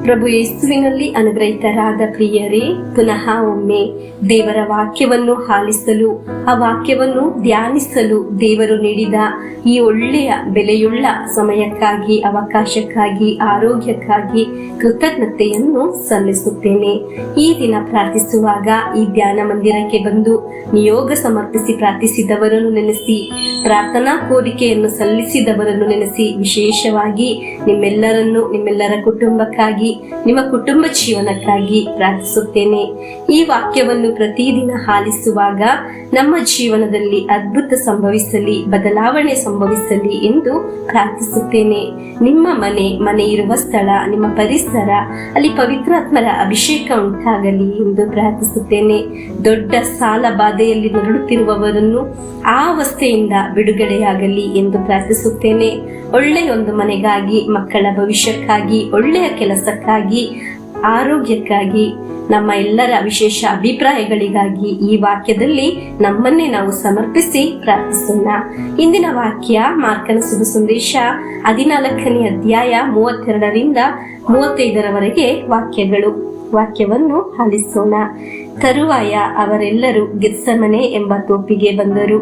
ಪ್ರಭು ಯೇಸುವಿನಲ್ಲಿ ಅನುಗ್ರಹಿತರಾದ ಪ್ರಿಯರೇ, ಪುನಃ ಒಮ್ಮೆ ದೇವರ ವಾಕ್ಯವನ್ನು ಆಲಿಸಲು, ಆ ವಾಕ್ಯವನ್ನು ಧ್ಯಾನಿಸಲು ದೇವರು ನೀಡಿದ ಈ ಒಳ್ಳೆಯ ಬೆಲೆಯುಳ್ಳ ಸಮಯಕ್ಕಾಗಿ, ಅವಕಾಶಕ್ಕಾಗಿ, ಆರೋಗ್ಯಕ್ಕಾಗಿ ಕೃತಜ್ಞತೆಯನ್ನು ಸಲ್ಲಿಸುತ್ತೇನೆ. ಈ ದಿನ ಪ್ರಾರ್ಥಿಸುವಾಗ ಈ ಧ್ಯಾನ ಮಂದಿರಕ್ಕೆ ಬಂದು ನಿಯೋಗ ಸಮರ್ಪಿಸಿ ಪ್ರಾರ್ಥಿಸಿದವರನ್ನು ನೆನೆಸಿ, ಪ್ರಾರ್ಥನಾ ಕೋರಿಕೆಯನ್ನು ಸಲ್ಲಿಸಿದವರನ್ನು ನೆನೆಸಿ, ವಿಶೇಷವಾಗಿ ನಿಮ್ಮೆಲ್ಲರನ್ನು, ನಿಮ್ಮೆಲ್ಲರ ಕುಟುಂಬಕ್ಕಾಗಿ, ನಿಮ್ಮ ಕುಟುಂಬ ಜೀವನಕ್ಕಾಗಿ ಪ್ರಾರ್ಥಿಸುತ್ತೇನೆ. ಈ ವಾಕ್ಯವನ್ನು ಪ್ರತಿದಿನ ಆಲಿಸುವಾಗ ನಮ್ಮ ಜೀವನದಲ್ಲಿ ಅದ್ಭುತ ಸಂಭವಿಸಲಿ, ಬದಲಾವಣೆ ಸಂಭವಿಸಲಿ ಎಂದು ಪ್ರಾರ್ಥಿಸುತ್ತೇನೆ. ನಿಮ್ಮ ಮನೆ ಇರುವ ಸ್ಥಳ, ನಿಮ್ಮ ಪರಿಸರ, ಅಲ್ಲಿ ಪವಿತ್ರಾತ್ಮರ ಅಭಿಷೇಕ ಉಂಟಾಗಲಿ ಎಂದು ಪ್ರಾರ್ಥಿಸುತ್ತೇನೆ. ದೊಡ್ಡ ಸಾಲ ಬಾಧೆಯಲ್ಲಿ ನರಳುತ್ತಿರುವವರನ್ನು ಆ ಅವಸ್ಥೆಯಿಂದ ಬಿಡುಗಡೆಯಾಗಲಿ ಎಂದು ಪ್ರಾರ್ಥಿಸುತ್ತೇನೆ. ಒಳ್ಳೆಯ ಒಂದು ಮನೆಗಾಗಿ, ಮಕ್ಕಳ ಭವಿಷ್ಯಕ್ಕಾಗಿ, ಒಳ್ಳೆಯ ಕೆಲಸಕ್ಕಾಗಿ, ಆರೋಗ್ಯಕ್ಕಾಗಿ, ನಮ್ಮ ಎಲ್ಲರ ವಿಶೇಷ ಅಭಿಪ್ರಾಯಗಳಿಗಾಗಿ ಈ ವಾಕ್ಯದಲ್ಲಿ ನಮ್ಮನ್ನೇ ನಾವು ಸಮರ್ಪಿಸಿ ಪ್ರಾರ್ಥಿಸೋಣ. ಇಂದಿನ ವಾಕ್ಯ ಮಾರ್ಕನ ಶುಭ ಸಂದೇಶ 14ನೇ ಅಧ್ಯಾಯ 32ರಿಂದ 35ರವರೆಗೆ ವಾಕ್ಯಗಳು. ವಾಕ್ಯವನ್ನು ಆಲಿಸೋಣ. ತರುವಾಯ ಅವರೆಲ್ಲರೂ ಗೆತ್ಸಮನೆ ಎಂಬ ತೋಪಿಗೆ ಬಂದರು.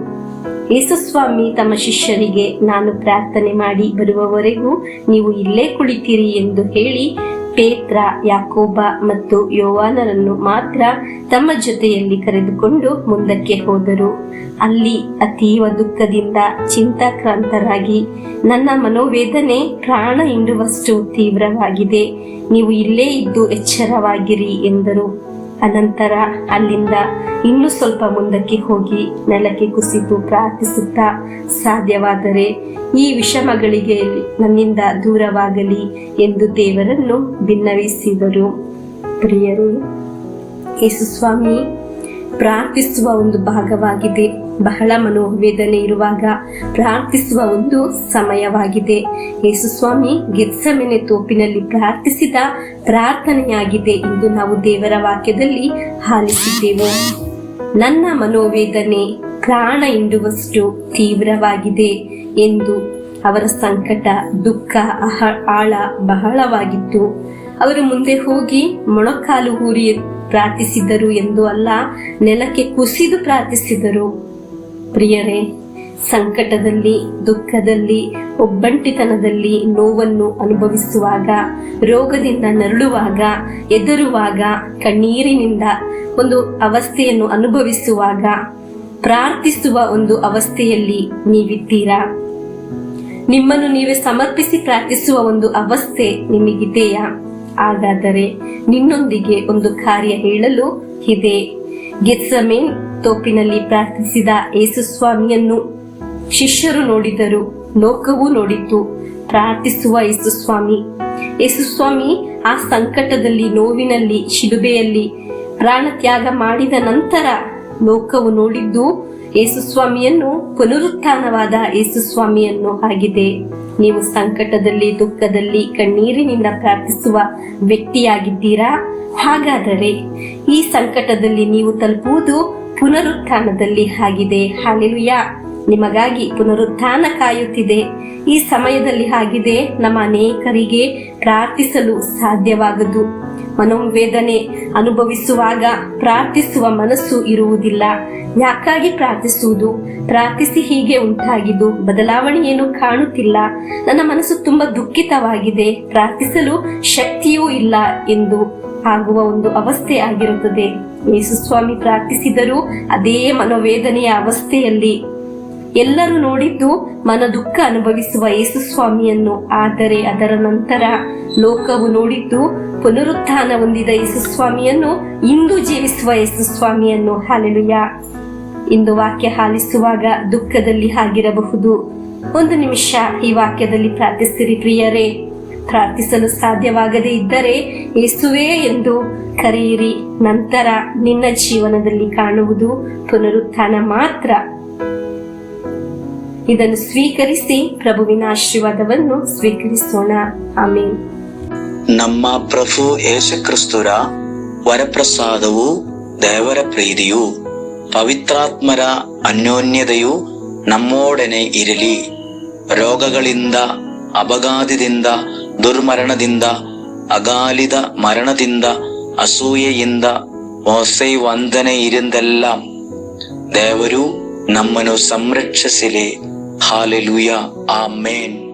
ಯೇಸುಸ್ವಾಮಿ ತಮ್ಮ ಶಿಷ್ಯರಿಗೆ, ನಾನು ಪ್ರಾರ್ಥನೆ ಮಾಡಿ ಬರುವವರೆಗೂ ನೀವು ಇಲ್ಲೇ ಕುಳಿತಿರಿ ಎಂದು ಹೇಳಿ ಪೇತ್ರ, ಯಾಕೋಬ ಮತ್ತು ಯೋವಾನರನ್ನು ಮಾತ್ರ ತಮ್ಮ ಜೊತೆಯಲ್ಲಿ ಕರೆದುಕೊಂಡು ಮುಂದಕ್ಕೆ ಹೋದರು. ಅಲ್ಲಿ ಅತೀವ ದುಃಖದಿಂದ ಚಿಂತಾಕ್ರಾಂತರಾಗಿ, ನನ್ನ ಮನೋವೇದನೆ ಪ್ರಾಣ ಹಿಂಡುವಷ್ಟು ತೀವ್ರವಾಗಿದೆ, ನೀವು ಇಲ್ಲೇ ಇದ್ದು ಎಚ್ಚರವಾಗಿರಿ ಎಂದರು. ಅನಂತರ ಅಲ್ಲಿಂದ ಇನ್ನೂ ಸ್ವಲ್ಪ ಮುಂದಕ್ಕೆ ಹೋಗಿ ನೆಲಕ್ಕೆ ಕುಸಿದು ಪ್ರಾರ್ಥಿಸುತ್ತಾ, ಸಾಧ್ಯವಾದರೆ ಈ ವಿಷಮಗಳಿಗೆ ನನ್ನಿಂದ ದೂರವಾಗಲಿ ಎಂದು ದೇವರನ್ನು ಬಿನ್ನವಿಸಿದರು. ಪ್ರಿಯರೇ, ಯೇಸುಸ್ವಾಮಿ ಪ್ರಾರ್ಥಿಸುವ ಒಂದು ಭಾಗವಾಗಿದೆ. ಬಹಳ ಮನೋವೇದನೆ ಇರುವಾಗ ಪ್ರಾರ್ಥಿಸುವ ಒಂದು ಸಮಯವಾಗಿದೆ. ಯೇಸುಸ್ವಾಮಿ ಗೆತ್ಸೆಮನೆ ತೋಪಿನಲ್ಲಿ ಪ್ರಾರ್ಥಿಸಿದ ಪ್ರಾರ್ಥನೆಯಾಗಿದೆ ಎಂದು ನಾವು ದೇವರ ವಾಕ್ಯದಲ್ಲಿ ಆಲಿಸಿದ್ದೆವು. ನನ್ನ ಮನೋವೇದನೆ ಪ್ರಾಣ ಹಿಂಡುವಷ್ಟು ತೀವ್ರವಾಗಿದೆ ಎಂದು ಅವರ ಸಂಕಟ, ದುಃಖ, ಆಳ ಬಹಳವಾಗಿತ್ತು. ಅವರು ಮುಂದೆ ಹೋಗಿ ಮೊಣಕಾಲು ಊರಿ ಪ್ರಾರ್ಥಿಸಿದರು ಎಂದು ಅಲ್ಲ, ನೆಲಕ್ಕೆ ಕುಸಿದು ಪ್ರಾರ್ಥಿಸಿದರು. ಪ್ರಿಯರೇ, ಸಂಕಟದಲ್ಲಿ, ದುಃಖದಲ್ಲಿ, ಒಬ್ಬಂಟಿತನದಲ್ಲಿ, ನೋವನ್ನು ಅನುಭವಿಸುವಾಗ, ರೋಗದಿಂದ ನರಳುವಾಗ, ಎದುರುವಾಗ, ಕಣ್ಣೀರಿನಿಂದ ಒಂದು ಅವಸ್ಥೆಯನ್ನು ಅನುಭವಿಸುವಾಗ, ಪ್ರಾರ್ಥಿಸುವ ಒಂದು ಅವಸ್ಥೆಯಲ್ಲಿ ನೀವಿದ್ದೀರಾ? ನಿಮ್ಮನ್ನು ನೀವೇ ಸಮರ್ಪಿಸಿ ಪ್ರಾರ್ಥಿಸುವ ಒಂದು ಅವಸ್ಥೆ ನಿಮಗಿದೆಯಾ? ಹಾಗಾದರೆ ನಿನ್ನೊಂದಿಗೆ ಒಂದು ಕಾರ್ಯ ಹೇಳಲು ಇದೆ. ಗೆತ್ಸೆಮನೆ ತೋಪಿನಲ್ಲಿ ಪ್ರಾರ್ಥಿಸಿದ ಯೇಸುಸ್ವಾಮಿಯನ್ನು ಶಿಷ್ಯರು ನೋಡಿದರು, ಲೋಕವೂ ನೋಡಿತು. ಪ್ರಾರ್ಥಿಸುವ ಯೇಸುಸ್ವಾಮಿ ಆ ಸಂಕಟದಲ್ಲಿ, ನೋವಿನಲ್ಲಿ, ಶಿಲುಬೆಯಲ್ಲಿ ಪ್ರಾಣ ತ್ಯಾಗ ಮಾಡಿದ ನಂತರ ಲೋಕವು ನೋಡಿದ್ದು ಯೇಸುಸ್ವಾಮಿಯನ್ನು, ಪುನರುತ್ಥಾನವಾದ ಯೇಸುಸ್ವಾಮಿಯನ್ನು ಆಗಿದೆ. ನೀವು ಸಂಕಟದಲ್ಲಿ, ದುಃಖದಲ್ಲಿ, ಕಣ್ಣೀರಿನಿಂದ ಪ್ರಾರ್ಥಿಸುವ ವ್ಯಕ್ತಿಯಾಗಿದ್ದೀರಾ? ಹಾಗಾದರೆ ಈ ಸಂಕಟದಲ್ಲಿ ನೀವು ತಲುಪುವುದು ಪುನರುತ್ಥಾನದಲ್ಲಿ ಆಗಿದೆ. ಹಲ್ಲೆಲೂಯಾ! ನಿಮಗಾಗಿ ಪುನರುತ್ಥಾನ ಕಾಯುತ್ತಿದೆ. ಈ ಸಮಯದಲ್ಲಿ ಆಗಿದೆ. ನಮ್ಮ ಅನೇಕರಿಗೆ ಪ್ರಾರ್ಥಿಸಲು ಸಾಧ್ಯವಾಗದು. ಮನೋವೇದನೆ ಅನುಭವಿಸುವಾಗ ಪ್ರಾರ್ಥಿಸುವ ಮನಸ್ಸು ಇರುವುದಿಲ್ಲ. ಯಾಕಾಗಿ ಪ್ರಾರ್ಥಿಸುವುದು? ಪ್ರಾರ್ಥಿಸಿ ಹೀಗೆ ಉಂಟಾಗಿದ್ದು ಬದಲಾವಣೆ ಏನು ಕಾಣುತ್ತಿಲ್ಲ, ನನ್ನ ಮನಸ್ಸು ತುಂಬಾ ದುಃಖಿತವಾಗಿದೆ, ಪ್ರಾರ್ಥಿಸಲು ಶಕ್ತಿಯೂ ಇಲ್ಲ ಎಂದು ಆಗುವ ಒಂದು ಅವಸ್ಥೆ ಆಗಿರುತ್ತದೆ. ಯೇಸುಸ್ವಾಮಿ ಪ್ರಾರ್ಥಿಸಿದರೂ ಅದೇ ಮನೋವೇದನೆಯ ಅವಸ್ಥೆಯಲ್ಲಿ. ಎಲ್ಲರೂ ನೋಡಿದ್ದು ಮನ ದುಃಖ ಅನುಭವಿಸುವ ಯೇಸುಸ್ವಾಮಿಯನ್ನು. ಆದರೆ ಅದರ ನಂತರ ಲೋಕವು ನೋಡಿದ್ದು ಪುನರುತ್ಥಾನ ಹೊಂದಿದ ಯೇಸುಸ್ವಾಮಿಯನ್ನು, ಇಂದು ಜೀವಿಸುವ ಯೇಸುಸ್ವಾಮಿಯನ್ನು. ಹಲ್ಲೆಲೂಯಾ! ಇಂದು ವಾಕ್ಯ ಆಲಿಸುವಾಗ ದುಃಖದಲ್ಲಿ ಆಗಿರಬಹುದು. ಒಂದು ನಿಮಿಷ ಈ ವಾಕ್ಯದಲ್ಲಿ ಪ್ರಾರ್ಥಿಸಿರಿ ಪ್ರಿಯರೇ. ಪ್ರಾರ್ಥಿಸಲು ಸಾಧ್ಯವಾಗದೇ ಇದ್ದರೆ ಯೇಸುವೇ ಎಂದು ಕರೆಯಿರಿ. ನಂತರ ನಿನ್ನ ಜೀವನದಲ್ಲಿ ಕಾಣುವುದು ಪುನರುತ್ಥಾನ ಮಾತ್ರ. ಇದನ್ನು ಸ್ವೀಕರಿಸಿ ಪ್ರಭುವಿನ ಆಶೀರ್ವಾದವನ್ನು ಸ್ವೀಕರಿಸೋಣ. ಆಮೇನ್. ನಮ್ಮ ಪ್ರಭು ಯೇಸು ಕ್ರಿಸ್ತರ ವರಪ್ರಸಾದವು, ದೇವರ ಪ್ರೀತಿಯು, ಪವಿತ್ರಾತ್ಮರ ಅನ್ಯೋನ್ಯತೆಯು ನಮ್ಮೊಡನೆ ಇರಲಿ. ರೋಗಗಳಿಂದ, ಅಪಘಾತದಿಂದ, ದುರ್ಮರಣದಿಂದ ಅಗಾಲಿದ ಮರಣದಿಂದ, ಅಸೂಯೆಯಿಂದ, ಮೋಸೆ ವಂದನೆ ಇರಿಂದೆല്ലാം ದೇವರು ನಮ್ಮನ್ನು ಸಂರಕ್ಷಿಸಲಿ. ಹಾಲೆಲೂಯ, ಆಮೇನ್.